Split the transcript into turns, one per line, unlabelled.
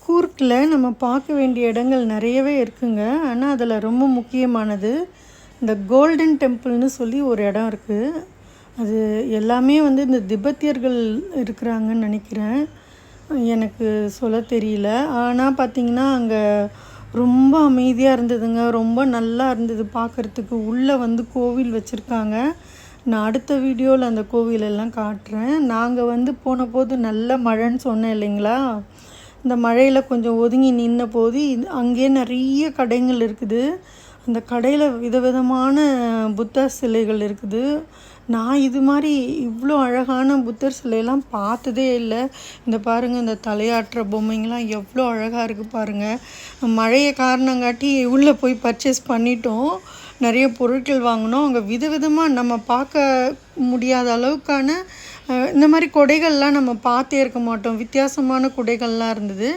கூர்க்கில் நம்ம பார்க்க வேண்டிய இடங்கள் நிறையவே இருக்குங்க. ஆனால் அதில் ரொம்ப முக்கியமானது இந்த கோல்டன் டெம்பிள்னு சொல்லி ஒரு இடம் இருக்குது. அது எல்லாமே வந்து இந்த திபெத்தியர்கள் இருக்கிறாங்கன்னு நினைக்கிறேன். எனக்கு சொல்ல தெரியல. ஆனால் பார்த்திங்கன்னா அங்கே ரொம்ப அமைதியாக இருந்ததுங்க. ரொம்ப நல்லா இருந்தது பார்க்குறதுக்கு. உள்ளே வந்து கோவில் வச்சுருக்காங்க. நான் அடுத்த வீடியோவில் அந்த கோவிலெல்லாம் காட்டுறேன். நாங்கள் வந்து போன போது நல்ல மழைன்னு சொன்னேன் இல்லைங்களா? இந்த மழையில் கொஞ்சம் ஒதுங்கி நின்ற போது அங்கேயே நிறைய கடைகள் இருக்குது. அந்த கடையில் விதவிதமான புத்தர் சிலைகள் இருக்குது. நான் இது மாதிரி இவ்வளோ அழகான புத்தர் சிலையெல்லாம் பார்த்ததே இல்லை. இந்த பாருங்கள், இந்த தலையாட்டுற பொம்மைங்கள்லாம் எவ்வளோ அழகாக இருக்குது பாருங்கள். மழையை காரணங்காட்டி உள்ளே போய் பர்ச்சேஸ் பண்ணிட்டோம். நிறைய பொருட்கள் வாங்கினோம். அங்கே விதவிதமாக நம்ம பார்க்க முடியாத அளவுக்கான இந்த மாதிரி கொடைகள்லாம் நம்ம பார்த்தே இருக்க மாட்டோம். வித்தியாசமான குடைகள்லாம் இருந்தது.